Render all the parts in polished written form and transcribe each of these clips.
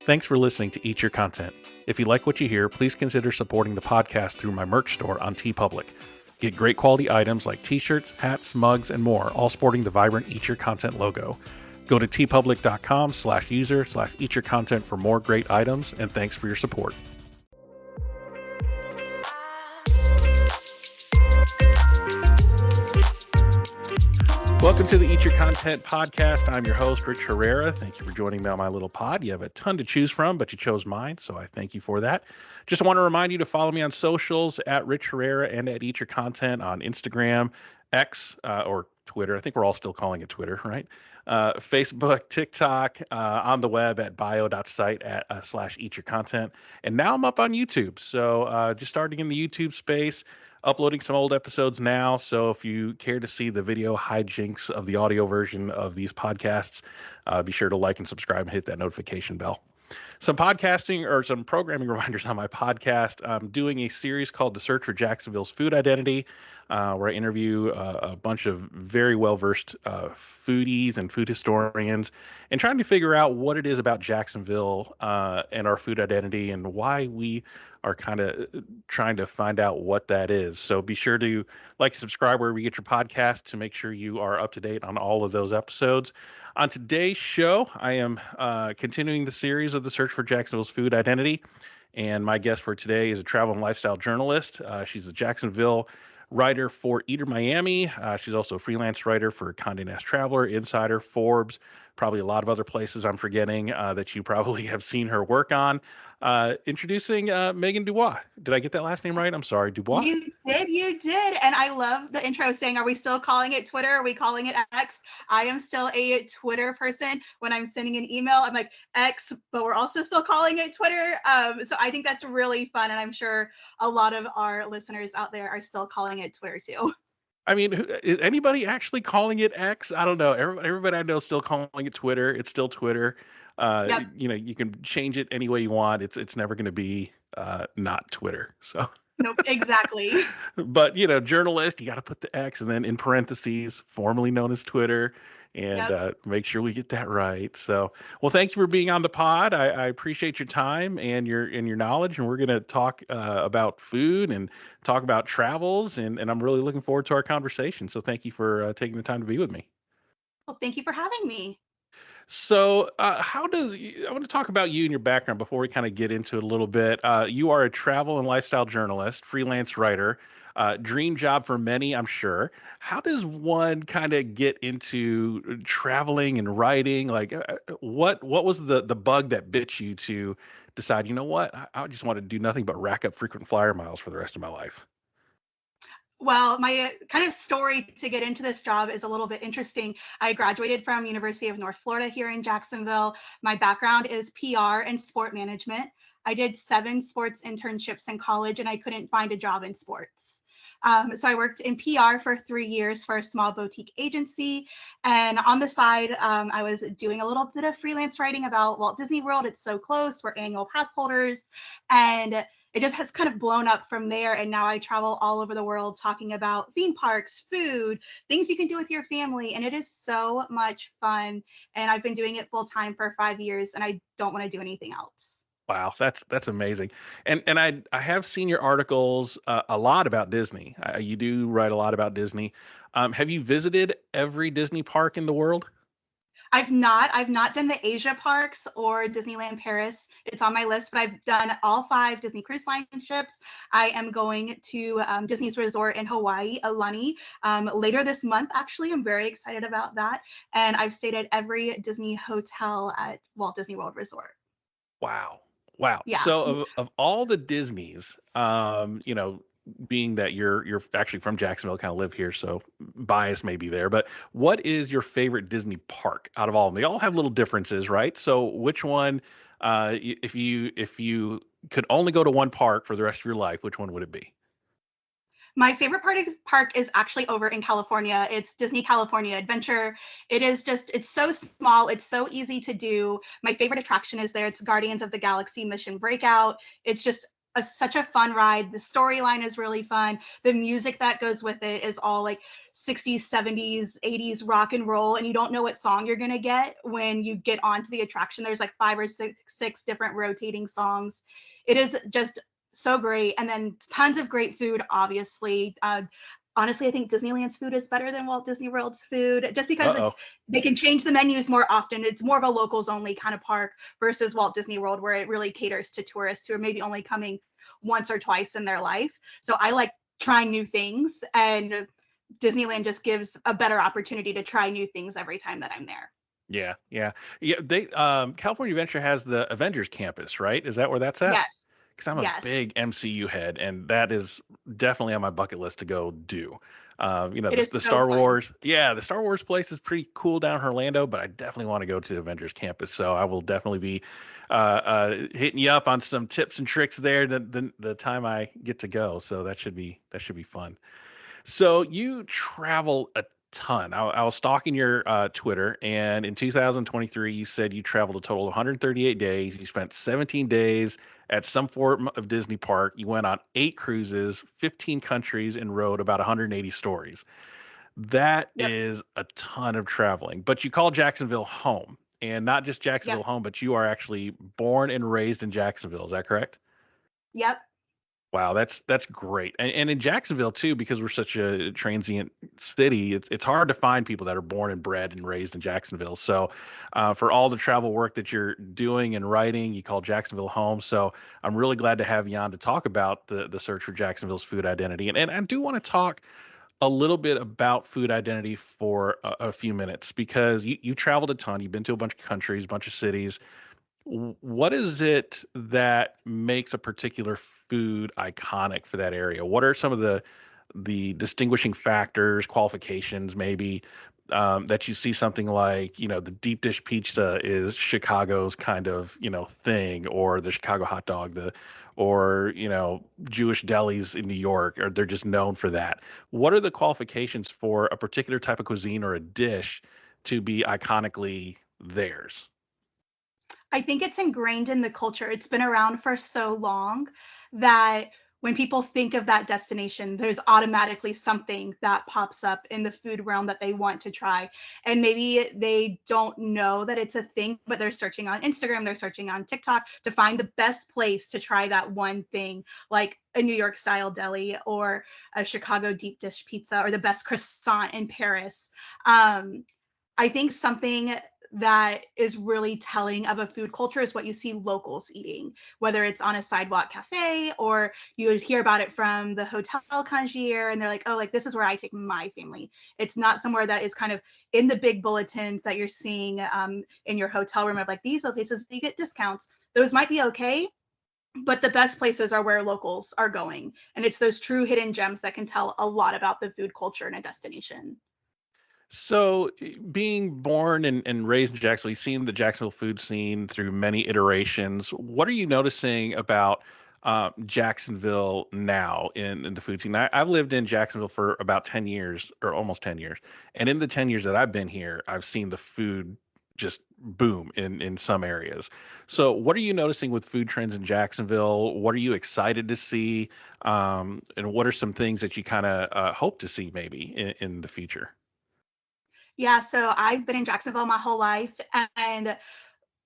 Thanks for listening to Eat Your Content. If you like what you hear, please consider supporting the podcast through my merch store on TeePublic. Get great quality items like t-shirts, hats, mugs, and more, all sporting the vibrant Eat Your Content logo. Go to teepublic.com/user/eatyourcontent for more great items, and thanks for your support. Welcome to the Eat Your Content podcast. I'm your host, Rich Herrera. Thank you for joining me on my little pod. You have a ton to choose from, but you chose mine, so I thank you for that. Just want to remind you to follow me on socials at Rich Herrera and at Eat Your Content on Instagram, X, or Twitter. I think we're all still calling it Twitter, right? Facebook, TikTok, on the web at bio.site at /Eat Your Content. And now I'm up on YouTube. So just starting in the YouTube space. Uploading some old episodes now, so if you care to see the video hijinks of the audio version of these podcasts, be sure to like and subscribe and hit that notification bell. Some podcasting or some programming reminders on my podcast. I'm doing a series called The Search for Jacksonville's Food Identity, where I interview a bunch of very well-versed foodies and food historians and trying to figure out what it is about Jacksonville and our food identity and why we are kind of trying to find out what that is. So be sure to like, subscribe wherever you get your podcast to make sure you are up to date on all of those episodes. On today's show, I am continuing the series of The Search for Jacksonville's Food Identity. And my guest for today is a travel and lifestyle journalist. She's a Jacksonville writer for Eater Miami. She's also a freelance writer for Conde Nast Traveller, Insider, Forbes, probably a lot of other places I'm forgetting that you probably have seen her work on. Introducing Megan DuBois. Did I get that last name right? I'm sorry, DuBois? You did. And I love the intro saying, are we still calling it Twitter? Are we calling it X? I am still a Twitter person. When I'm sending an email, I'm like X, but we're also still calling it Twitter. So I think that's really fun. And I'm sure a lot of our listeners out there are still calling it Twitter too. I mean, is anybody actually calling it X? I don't know. Everybody I know is still calling it Twitter. It's still Twitter. Yep. You can change it any way you want. It's never going to be not Twitter. So. Nope, exactly. But journalist, you got to put the X and then in parentheses, formerly known as Twitter, and make sure we get that right. So, well, thank you for being on the pod. I appreciate your time and your knowledge, and we're going to talk about food and talk about travels, and I'm really looking forward to our conversation. So, thank you for taking the time to be with me. Well, thank you for having me. So, I want to talk about you and your background before we kind of get into it a little bit. You are a travel and lifestyle journalist, freelance writer, dream job for many, I'm sure. How does one kind of get into traveling and writing? Like, what was the bug that bit you to decide, you know what, I just want to do nothing but rack up frequent flyer miles for the rest of my life? Well, my kind of story to get into this job is a little bit interesting. I graduated from University of North Florida here in Jacksonville. My background is PR and sport management. I did 7 sports internships in college and I couldn't find a job in sports. So I worked in PR for 3 years for a small boutique agency. And on the side, I was doing a little bit of freelance writing about Walt Disney World. It's so close. We're annual pass holders. And it just has kind of blown up from there. And now I travel all over the world talking about theme parks, food, things you can do with your family. And it is so much fun. And I've been doing it full time for 5 years and I don't want to do anything else. Wow, that's amazing. And I have seen your articles a lot about Disney. You do write a lot about Disney. Have you visited every Disney park in the world? I've not done the Asia parks or Disneyland Paris. It's on my list, but I've done all 5 Disney Cruise Line ships. I am going to Disney's resort in Hawaii, Aulani, later this month. Actually, I'm very excited about that. And I've stayed at every Disney hotel at Walt Disney World Resort. Wow. Yeah. So of all the Disneys, being that you're actually from Jacksonville, kind of live here, so bias may be there. But what is your favorite Disney park out of all of them? They all have little differences, right? So which one, if you could only go to one park for the rest of your life, which one would it be? My favorite park is actually over in California. It's Disney California Adventure. It's so small. It's so easy to do. My favorite attraction is there. It's Guardians of the Galaxy Mission Breakout. It's just such a fun ride. The storyline is really fun. The music that goes with it is all like 60s, 70s, 80s rock and roll, and you don't know what song you're gonna get when you get onto the attraction. There's like five or six different rotating songs. It is just so great, and then tons of great food, obviously. Honestly, I think Disneyland's food is better than Walt Disney World's food, just because Uh-oh. they can change the menus more often. It's more of a locals only kind of park versus Walt Disney World, where it really caters to tourists who are maybe only coming once or twice in their life. So I like trying new things, and Disneyland just gives a better opportunity to try new things every time that I'm there. Yeah, yeah, yeah. They California Adventure has the Avengers campus, right? Is that where that's at? Yes. Because I'm a Yes. big MCU head, and that is definitely on my bucket list to go do. It is The so Star fun. Wars, yeah, the Star Wars place is pretty cool down in Orlando, but I definitely want to go to the Avengers campus. So I will definitely be hitting you up on some tips and tricks there the time I get to go. So that should be fun. So you travel a ton. I was stalking your Twitter, and in 2023, you said you traveled a total of 138 days. You spent 17 days at some form of Disney park. You went on 8 cruises, 15 countries, and rode about 180 stories. That Yep. is a ton of traveling. But you call Jacksonville home, and not just Yep. Jacksonville home, but you are actually born and raised in Jacksonville. Is that correct? Yep. Wow, that's great. And in Jacksonville too, because we're such a transient city, it's hard to find people that are born and bred and raised in Jacksonville. So, for all the travel work that you're doing and writing, you call Jacksonville home. So I'm really glad to have you on to talk about the search for Jacksonville's food identity. And I do want to talk a little bit about food identity for a few minutes because you traveled a ton. You've been to a bunch of countries, a bunch of cities. What is it that makes a particular food iconic for that area? What are some of the distinguishing factors, qualifications, maybe that you see something like, the deep dish pizza is Chicago's kind of, thing, or the Chicago hot dog, or Jewish delis in New York, or they're just known for that. What are the qualifications for a particular type of cuisine or a dish to be iconically theirs? I think it's ingrained in the culture. It's been around for so long that when people think of that destination, there's automatically something that pops up in the food realm that they want to try. And maybe they don't know that it's a thing, but they're searching on Instagram, they're searching on TikTok to find the best place to try that one thing, like a New York style deli or a Chicago deep dish pizza or the best croissant in Paris. Um, I think something that is really telling of a food culture is what you see locals eating, whether it's on a sidewalk cafe or you would hear about it from the hotel concierge and they're like, oh, like this is where I take my family. It's not somewhere that is kind of in the big bulletins that you're seeing in your hotel room of like these are places you get discounts. Those might be okay, but the best places are where locals are going. And it's those true hidden gems that can tell a lot about the food culture in a destination. So, being born and raised in Jacksonville, you've seen the Jacksonville food scene through many iterations. What are you noticing about Jacksonville now in the food scene? I've lived in Jacksonville for about 10 years, or almost 10 years. And in the 10 years that I've been here, I've seen the food just boom in some areas. So, what are you noticing with food trends in Jacksonville? What are you excited to see? And what are some things that you kind of hope to see maybe in the future? Yeah, so I've been in Jacksonville my whole life, and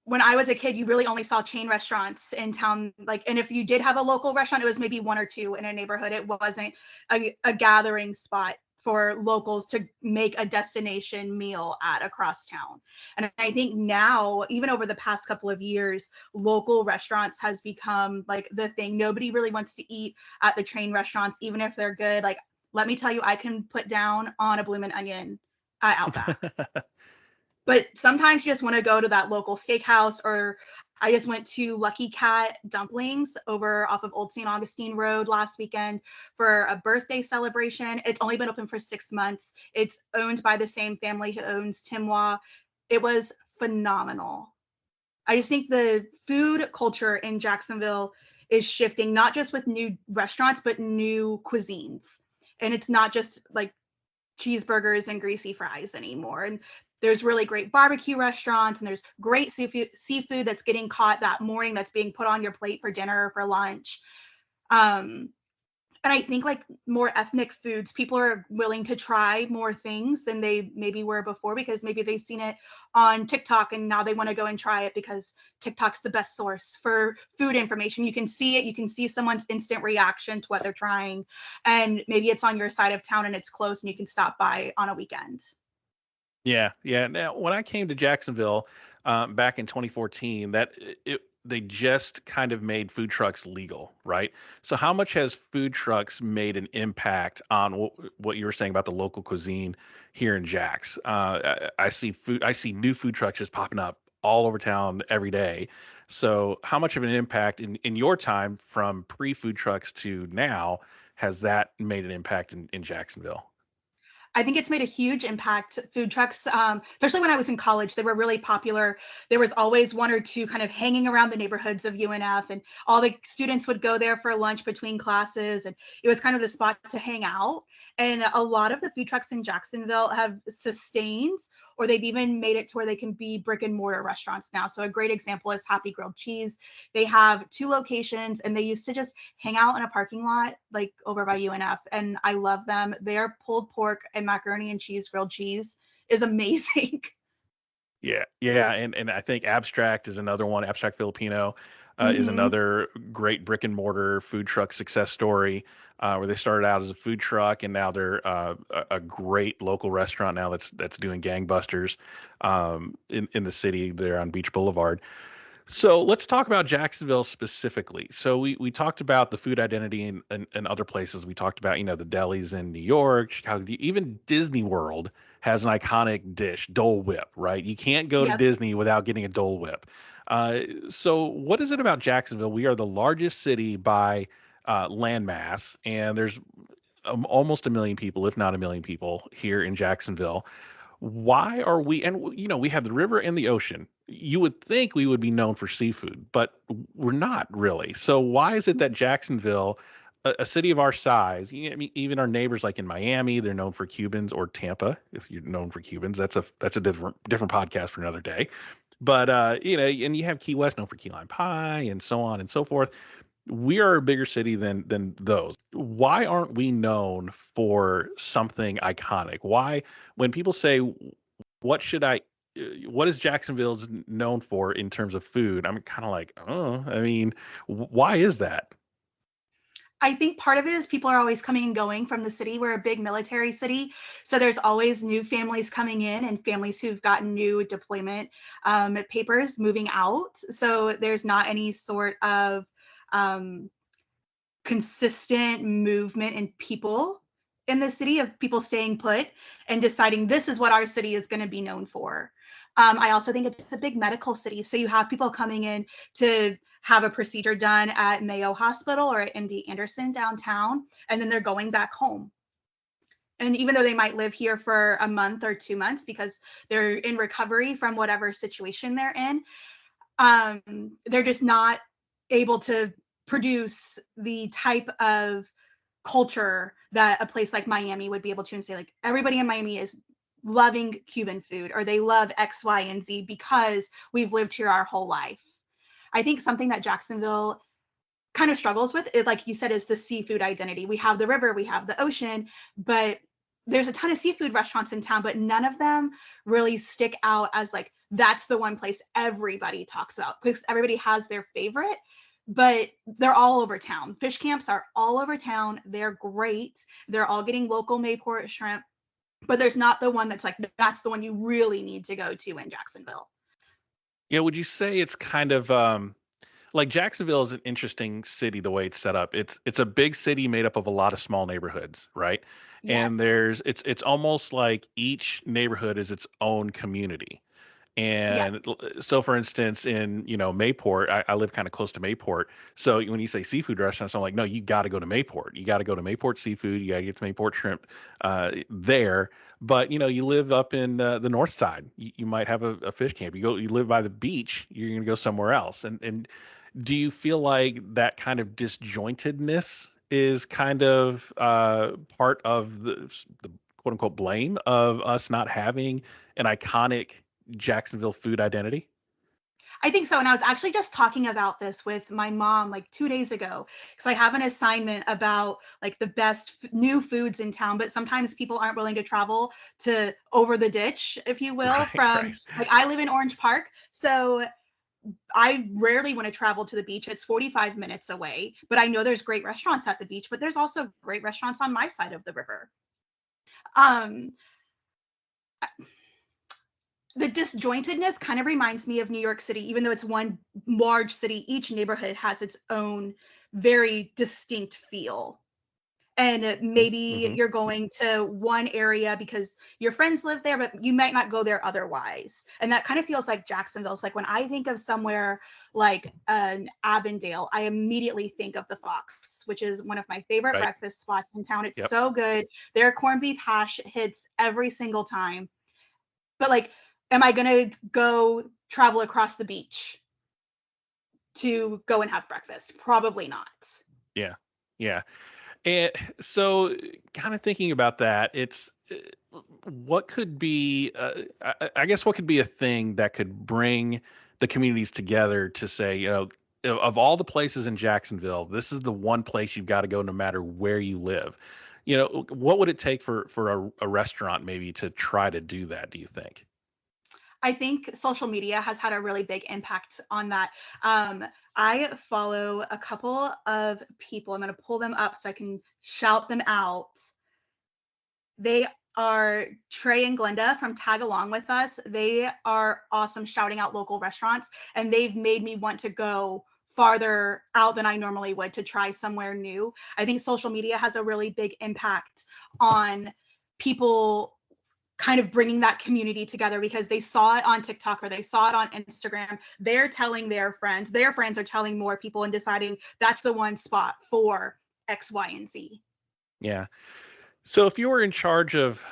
when I was a kid, you really only saw chain restaurants in town. Like, and if you did have a local restaurant, it was maybe one or two in a neighborhood. It wasn't a gathering spot for locals to make a destination meal at across town. And I think now, even over the past couple of years, local restaurants has become like the thing. Nobody really wants to eat at the chain restaurants, even if they're good. Like, let me tell you, I can put down on a bloomin' onion at Outback. But sometimes you just want to go to that local steakhouse, or I just went to Lucky Cat Dumplings over off of Old St. Augustine Road last weekend for a birthday celebration. It's only been open for 6 months. It's owned by the same family who owns Timois. It was phenomenal. I just think the food culture in Jacksonville is shifting, not just with new restaurants, but new cuisines. And it's not just like cheeseburgers and greasy fries anymore. And there's really great barbecue restaurants and there's great seafood that's getting caught that morning that's being put on your plate for dinner or for lunch. Um, and I think like more ethnic foods, people are willing to try more things than they maybe were before because maybe they've seen it on TikTok and now they want to go and try it because TikTok's the best source for food information. You can see it, you can see someone's instant reaction to what they're trying, and maybe it's on your side of town and it's close and you can stop by on a weekend. Yeah, yeah. Now, when I came to Jacksonville back in 2014, they just kind of made food trucks legal, right? So, how much has food trucks made an impact on what you were saying about the local cuisine here in Jax? I see new food trucks just popping up all over town every day. So, how much of an impact in your time from pre-food trucks to now has that made an impact in Jacksonville? I think it's made a huge impact. Food trucks, especially when I was in college, they were really popular. There was always one or two kind of hanging around the neighborhoods of UNF, and all the students would go there for lunch between classes. And it was kind of the spot to hang out. And a lot of the food trucks in Jacksonville have sustained, or they've even made it to where they can be brick and mortar restaurants now. So a great example is Happy Grilled Cheese. They have two locations, and they used to just hang out in a parking lot like over by UNF, and I love them. Their pulled pork and macaroni and cheese grilled cheese is amazing. Yeah, yeah, and I think Abstract is another one. Abstract Filipino is Hmm. another great brick and mortar food truck success story, where they started out as a food truck and now they're a great local restaurant now that's doing gangbusters in the city there on Beach Boulevard. So let's talk about Jacksonville specifically. So we talked about the food identity in other places. We talked about, the delis in New York, Chicago, even Disney World has an iconic dish, Dole Whip, right? You can't go to Yep. Disney without getting a Dole Whip. So what is it about Jacksonville? We are the largest city by landmass, and there's almost a million people, if not a million people, here in Jacksonville. Why are we, and we have the river and the ocean. You would think we would be known for seafood, but we're not really. So why is it that Jacksonville, a city of our size, I mean, even our neighbors like in Miami, they're known for Cubans, or Tampa, if you're known for Cubans, that's a different podcast for another day. But and you have Key West known for key lime pie and so on and so forth. We are a bigger city than those. Why aren't we known for something iconic? Why, when people say, "What should I?" What is Jacksonville's known for in terms of food? I'm kind of like, oh, I mean, why is that? I think part of it is people are always coming and going from the city. We're a big military city. So there's always new families coming in and families who've gotten new deployment papers moving out. So there's not any sort of um, consistent movement in people in the city, of people staying put and deciding this is what our city is going to be known for. I also think it's a big medical city. So you have people coming in to have a procedure done at Mayo Hospital or at MD Anderson downtown, and then they're going back home. And even though they might live here for a month or 2 months because they're in recovery from whatever situation they're in, they're just not able to produce the type of culture that a place like Miami would be able to, and say like everybody in Miami is loving Cuban food or they love X, Y, and Z because we've lived here our whole life. I think something that Jacksonville kind of struggles with is, like you said, is the seafood identity. We have the river, we have the ocean, but there's a ton of seafood restaurants in town, but none of them really stick out as like that's the one place everybody talks about, because everybody has their favorite, but they're all over town. Fish camps are all over town. They're great. They're all getting local Mayport shrimp, but there's not the one that's like that's the one you really need to go to in Jacksonville. Would you say it's kind of like Jacksonville is an interesting city the way it's set up. It's a big city made up of a lot of small neighborhoods, right? And Yes. it's almost like each neighborhood is its own community. Yeah. And so, for instance, in Mayport, I live kind of close to Mayport. So when you say seafood restaurants, I'm like, no, you got to go to Mayport. You got to go to Mayport Seafood. You got to get to Mayport Shrimp there. But you live up in the north side. You might have a fish camp. You live by the beach. You're going to go somewhere else. And do you feel like that kind of disjointedness is kind of part of the quote unquote blame of us not having an iconic Jacksonville food identity? I think so. And I was actually just talking about this with my mom like 2 days ago, because I have an assignment about like the best new foods in town, but sometimes people aren't willing to travel to over the ditch, if you will, Right, right. from like I live in Orange Park. So I rarely want to travel to the beach. It's 45 minutes away, but I know there's great restaurants at the beach, but there's also great restaurants on my side of the river. Um, the disjointedness kind of reminds me of New York City, even though it's one large city, each neighborhood has its own very distinct feel. And maybe Mm-hmm. you're going to one area because your friends live there, but you might not go there otherwise. And that kind of feels like Jacksonville. It's like when I think of somewhere like an Avondale, I immediately think of the Fox, which is one of my favorite Right. breakfast spots in town. It's Yep. so good. Their corned beef hash hits every single time. But like, am I going to go travel across the beach to go and have breakfast? Probably not. Yeah. Yeah. And so, kind of thinking about that, it's what could be, I guess, what could be a thing that could bring the communities together to say, of all the places in Jacksonville, this is the one place you've got to go no matter where you live. What would it take for a restaurant maybe to try to do that, do you think? I think social media has had a really big impact on that. Um, I follow a couple of people. I'm going to pull them up so I can shout them out. They are Trey and Glenda from Tag Along with Us. They are awesome shouting out local restaurants, and they've made me want to go farther out than I normally would to try somewhere new. I think social media has a really big impact on people kind of bringing that community together because they saw it on TikTok or they saw it on Instagram. They're telling their friends are telling more people and deciding that's the one spot for X, Y, and Z. Yeah. So if you were in charge of,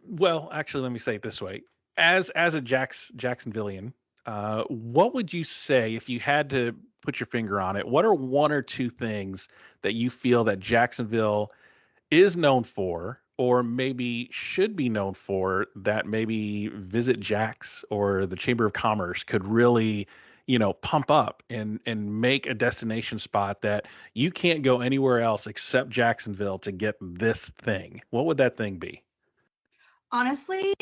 well, actually, let me say it this way: as a Jacksonvillian, what would you say if you had to put your finger on it? What are one or two things that you feel that Jacksonville is known for, or maybe should be known for, that maybe Visit Jacks or the Chamber of Commerce could really, pump up and make a destination spot that you can't go anywhere else except Jacksonville to get this thing? What would that thing be? Honestly,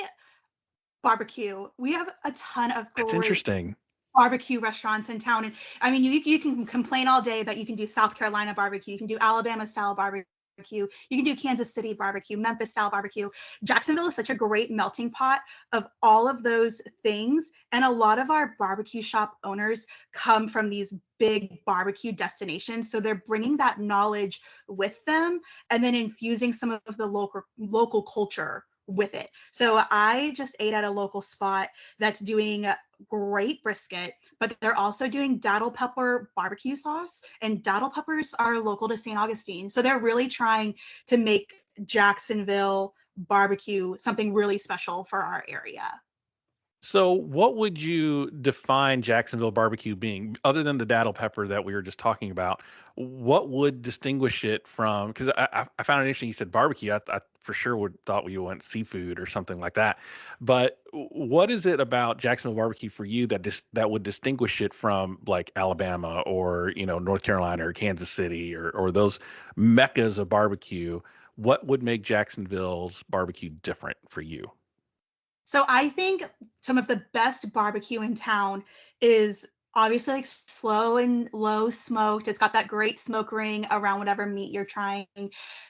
barbecue. We have a ton of That's great interesting. barbecue restaurants in town. And I mean, you can complain all day that you can do South Carolina barbecue, you can do Alabama style barbecue, you can do Kansas City barbecue, Memphis style barbecue. Jacksonville is such a great melting pot of all of those things. And a lot of our barbecue shop owners come from these big barbecue destinations. So they're bringing that knowledge with them and then infusing some of the local culture with it. So I just ate at a local spot that's doing great brisket, but they're also doing daddle pepper barbecue sauce, and daddle peppers are local to St. Augustine. So they're really trying to make Jacksonville barbecue something really special for our area. So, what would you define Jacksonville barbecue being, other than the daddle pepper that we were just talking about? What would distinguish it from? Because I found it interesting. You said barbecue. I for sure would thought you went seafood or something like that. But what is it about Jacksonville barbecue for you that would distinguish it from like Alabama or North Carolina or Kansas City or those meccas of barbecue? What would make Jacksonville's barbecue different for you? So I think some of the best barbecue in town is obviously like slow and low smoked. It's got that great smoke ring around whatever meat you're trying.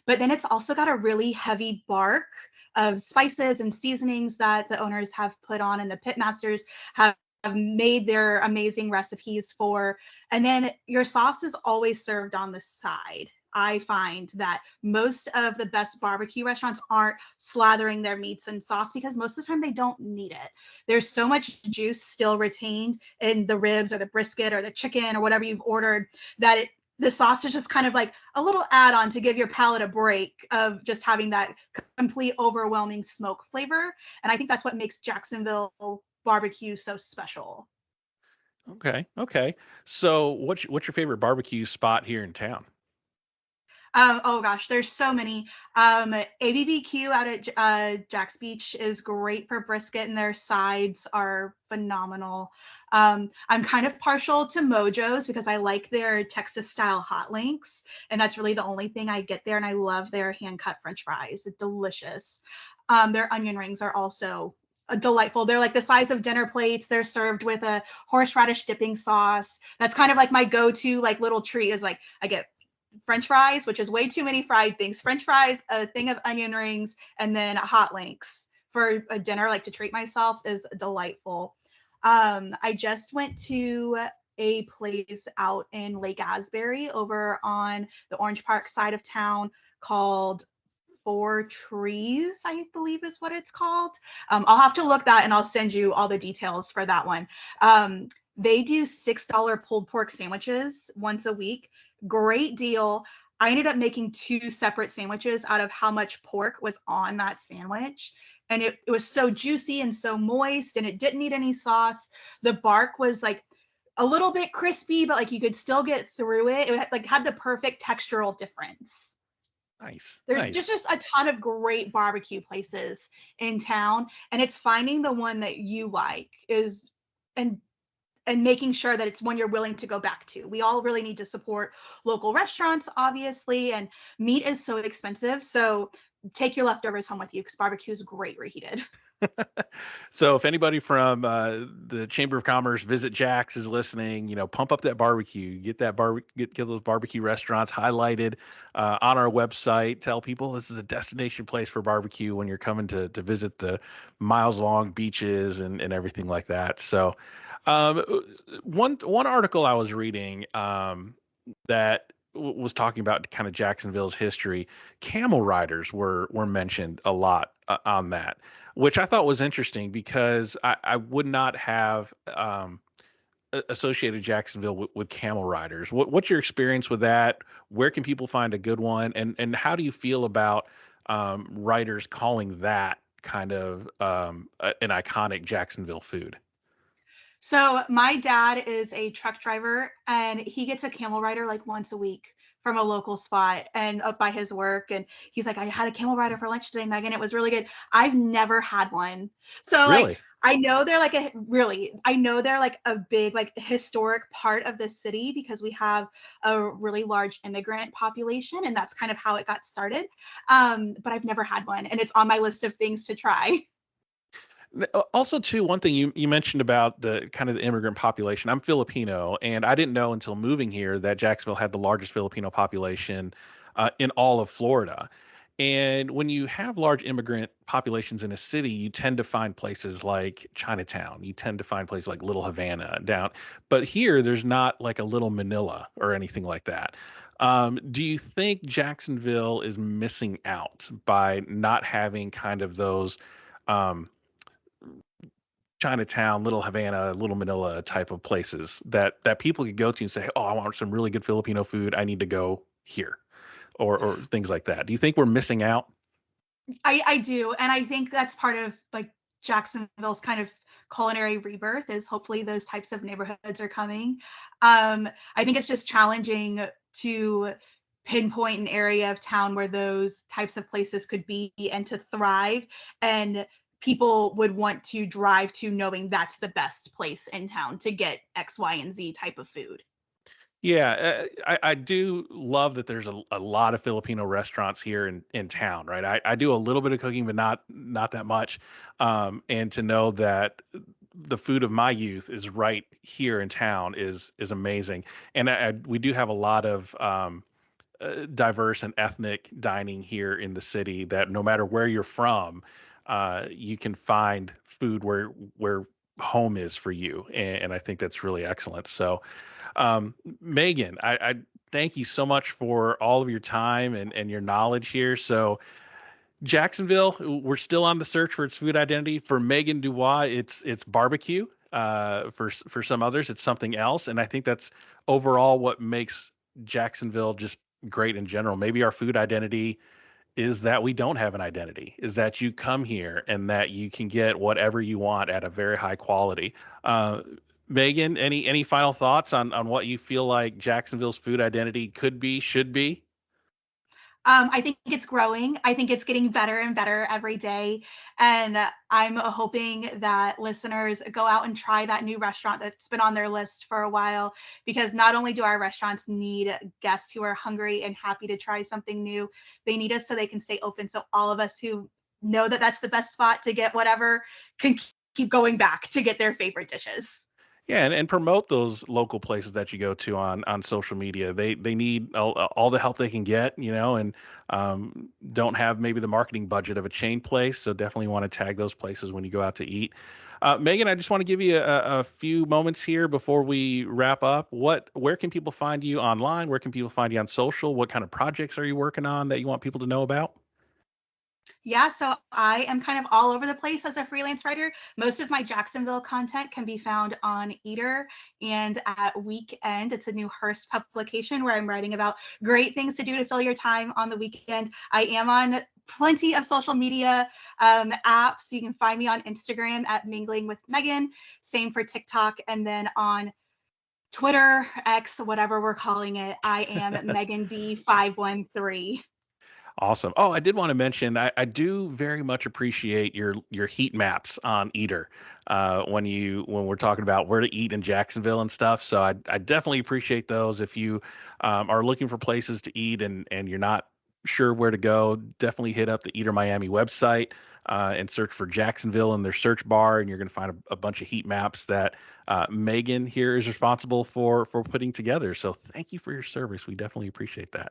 But then it's also got a really heavy bark of spices and seasonings that the owners have put on and the pit masters have made their amazing recipes for. And then your sauce is always served on the side. I find that most of the best barbecue restaurants aren't slathering their meats in sauce because most of the time they don't need it. There's so much juice still retained in the ribs or the brisket or the chicken or whatever you've ordered that the sauce is just kind of like a little add-on to give your palate a break of just having that complete overwhelming smoke flavor. And I think that's what makes Jacksonville barbecue so special. Okay, okay. So, what's your favorite barbecue spot here in town? Oh gosh, there's so many. ABBQ out at Jack's Beach is great for brisket, and their sides are phenomenal. I'm kind of partial to Mojo's because I like their Texas style hot links, and that's really the only thing I get there. And I love their hand cut French fries; it's delicious. Their onion rings are also delightful. They're like the size of dinner plates. They're served with a horseradish dipping sauce. That's kind of like my go-to like little treat. Is like I get French fries, which is way too many fried things. French fries, a thing of onion rings, and then hot links for a dinner, like to treat myself, is delightful. I just went to a place out in Lake Asbury over on the Orange Park side of town called Four Trees, I believe is what it's called. I'll have to look that and I'll send you all the details for that one. They do $6 pulled pork sandwiches once a week. Great deal. I ended up making two separate sandwiches out of how much pork was on that sandwich. And it was so juicy and so moist, and it didn't need any sauce. The bark was like a little bit crispy, but like you could still get through it. It had the perfect textural difference. Nice, There's nice. just a ton of great barbecue places in town, and it's finding the one that you like is and and making sure that it's one you're willing to go back to. We all really need to support local restaurants, obviously, and meat is so expensive. So take your leftovers home with you because barbecue is great reheated. So if anybody from the Chamber of Commerce, Visit Jack's is listening, pump up that barbecue, get that get those barbecue restaurants highlighted on our website. Tell people this is a destination place for barbecue when you're coming to visit the miles long beaches and everything like that. So um, one article I was reading that was talking about kind of Jacksonville's history. Camel riders were mentioned a lot on that, which I thought was interesting because I would not have associated Jacksonville with camel riders. What's your experience with that? Where can people find a good one? And how do you feel about riders calling that kind of an iconic Jacksonville food? So my dad is a truck driver, and he gets a camel rider like once a week from a local spot and up by his work. And he's like, I had a camel rider for lunch today, Megan. It was really good. I've never had one. So like Really? I know they're like I know they're like a big like historic part of the city because we have a really large immigrant population, and that's kind of how it got started. But I've never had one, and it's on my list of things to try. Also, too, one thing you mentioned about the kind of the immigrant population. I'm Filipino, and I didn't know until moving here that Jacksonville had the largest Filipino population in all of Florida. And when you have large immigrant populations in a city, you tend to find places like Chinatown. You tend to find places like Little Havana down. But here, there's not like a Little Manila or anything like that. Do you think Jacksonville is missing out by not having kind of those? Um, Chinatown, Little Havana, Little Manila type of places that people could go to and say, "Oh, I want some really good Filipino food. I need to go here," or things like that. Do you think we're missing out? I do, and I think that's part of like Jacksonville's kind of culinary rebirth is hopefully those types of neighborhoods are coming. I think it's just challenging to pinpoint an area of town where those types of places could be and to thrive, and people would want to drive to knowing that's the best place in town to get X, Y, and Z type of food. Yeah, I do love that there's a lot of Filipino restaurants here in town, right? I do a little bit of cooking, but not that much. And to know that the food of my youth is right here in town is amazing. And we do have a lot of diverse and ethnic dining here in the city that no matter where you're from, you can find food where home is for you. And I think that's really excellent. So, Megan, I thank you so much for all of your time and your knowledge here. So, Jacksonville, we're still on the search for its food identity. For Megan DuBois, it's barbecue. For some others, it's something else. And I think that's overall what makes Jacksonville just great in general. Maybe our food identity is that we don't have an identity, is that you come here and that you can get whatever you want at a very high quality. Uh, Megan, any final thoughts on what you feel like Jacksonville's food identity could be, should be? I think it's growing. I think it's getting better and better every day. And I'm hoping that listeners go out and try that new restaurant that's been on their list for a while, because not only do our restaurants need guests who are hungry and happy to try something new, they need us so they can stay open. So all of us who know that that's the best spot to get whatever can keep going back to get their favorite dishes. Yeah, and promote those local places that you go to on social media. They need all the help they can get, and don't have maybe the marketing budget of a chain place. So definitely want to tag those places when you go out to eat. Megan, I just want to give you a few moments here before we wrap up. Where can people find you online? Where can people find you on social? What kind of projects are you working on that you want people to know about? Yeah, so I am kind of all over the place as a freelance writer. Most of my Jacksonville content can be found on Eater and at Weekend. It's a new Hearst publication where I'm writing about great things to do to fill your time on the weekend. I am on plenty of social media apps. You can find me on Instagram at Mingling with Megan, same for TikTok, and then on Twitter, X, whatever we're calling it, I am Megan D513. Awesome. Oh, I did want to mention I do very much appreciate your heat maps on Eater when we're talking about where to eat in Jacksonville and stuff. So I definitely appreciate those. If you are looking for places to eat and you're not sure where to go, definitely hit up the Eater Miami website and search for Jacksonville in their search bar, and you're going to find a bunch of heat maps that Megan here is responsible for putting together. So thank you for your service. We definitely appreciate that.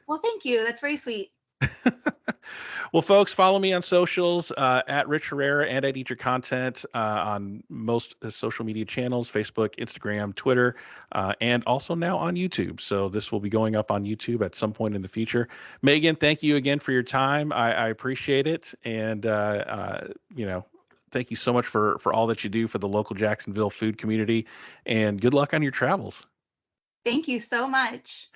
Well, thank you. That's very sweet. Well, folks, follow me on socials at Rich Herrera and at Eat Your Content on most social media channels: Facebook, Instagram, Twitter, and also now on YouTube. So this will be going up on YouTube at some point in the future. Megan, thank you again for your time. I appreciate it, and thank you so much for all that you do for the local Jacksonville food community. And good luck on your travels. Thank you so much.